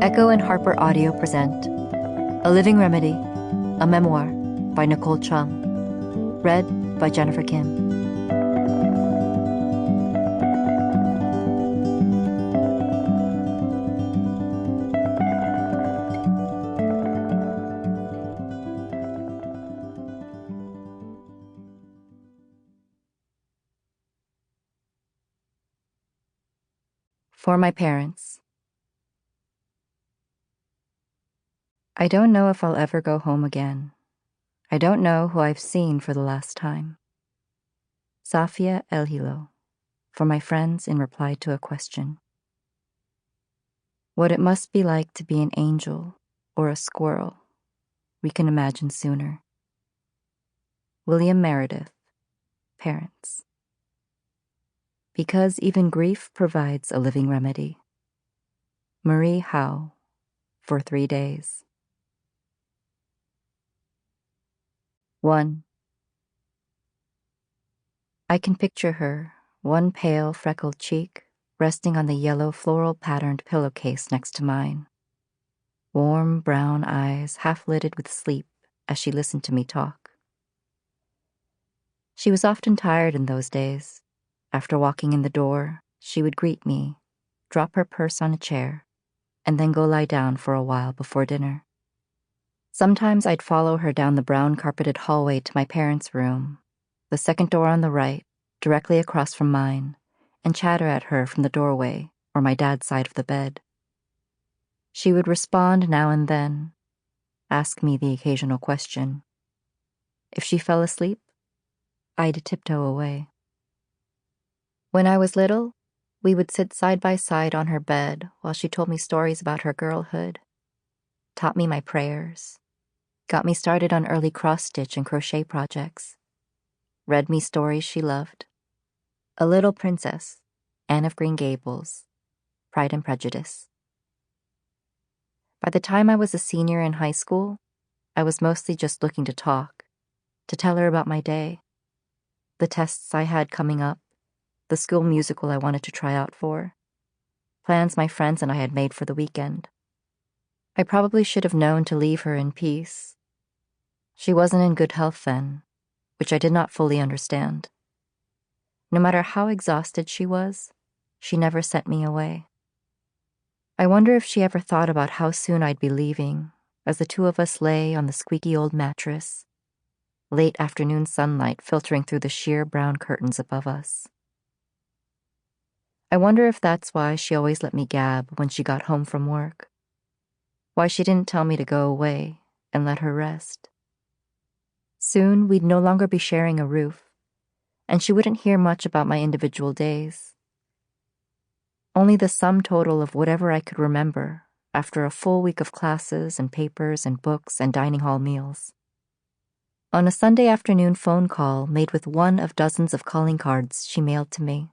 Echo and HarperAudio present A Living Remedy, a Memoir by Nicole Chung, read by Jennifer Kim. For my parents. I don't know if I'll ever go home again. I don't know who I've seen for the last time. Safia El-Hilo, for my friends in reply to a question. What it must be like to be an angel or a squirrel, we can imagine sooner. William Meredith, Parents. Because even grief provides a living remedy. Marie Howe, for 3 days. 1. I can picture her, one pale, freckled cheek, resting on the yellow floral-patterned pillowcase next to mine. Warm brown eyes half-lidded with sleep as she listened to me talk. She was often tired in those days. After walking in the door, she would greet me, drop her purse on a chair, and then go lie down for a while before dinner. Sometimes I'd follow her down the brown-carpeted hallway to my parents' room, the second door on the right, directly across from mine, and chatter at her from the doorway or my dad's side of the bed. She would respond now and then, ask me the occasional question. If she fell asleep, I'd tiptoe away. When I was little, we would sit side by side on her bed while she told me stories about her girlhood, taught me my prayers, got me started on early cross-stitch and crochet projects, read me stories she loved. A Little Princess, Anne of Green Gables, Pride and Prejudice. By the time I was a senior in high school, I was mostly just looking to talk, to tell her about my day, the tests I had coming up, the school musical I wanted to try out for, plans my friends and I had made for the weekend. I probably should have known to leave her in peace. She wasn't in good health then, which I did not fully understand. No matter how exhausted she was, she never sent me away. I wonder if she ever thought about how soon I'd be leaving, as the two of us lay on the squeaky old mattress, late afternoon sunlight filtering through the sheer brown curtains above us. I wonder if that's why she always let me gab when she got home from work. Why she didn't tell me to go away and let her rest. Soon we'd no longer be sharing a roof, and she wouldn't hear much about my individual days. Only the sum total of whatever I could remember after a full week of classes and papers and books and dining hall meals. On a Sunday afternoon phone call made with one of dozens of calling cards she mailed to me.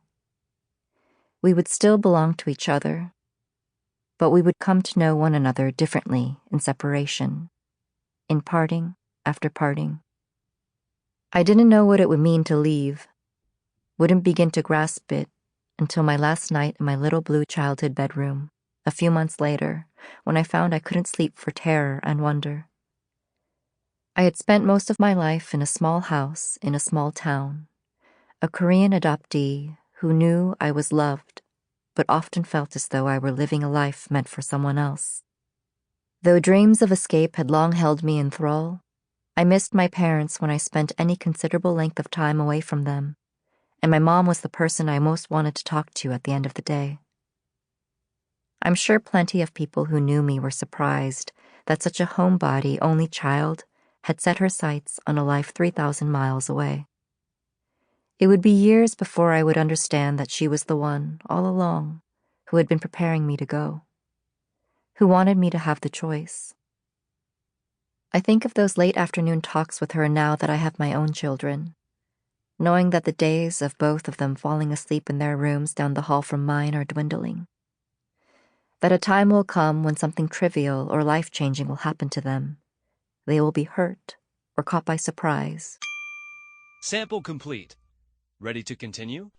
We would still belong to each other, but we would come to know one another differently in separation, in parting after parting. I didn't know what it would mean to leave, wouldn't begin to grasp it until my last night in my little blue childhood bedroom, a few months later, when I found I couldn't sleep for terror and wonder. I had spent most of my life in a small house in a small town, a Korean adoptee who knew I was loved, but often felt as though I were living a life meant for someone else. Though dreams of escape had long held me in thrall, I missed my parents when I spent any considerable length of time away from them, and my mom was the person I most wanted to talk to at the end of the day. I'm sure plenty of people who knew me were surprised that such a homebody only child had set her sights on a life 3,000 miles away. It would be years before I would understand that she was the one, all along, who had been preparing me to go, who wanted me to have the choice. I think of those late afternoon talks with her now that I have my own children, knowing that the days of both of them falling asleep in their rooms down the hall from mine are dwindling, that a time will come when something trivial or life-changing will happen to them. They will be hurt or caught by surprise Sample complete. Ready to continue?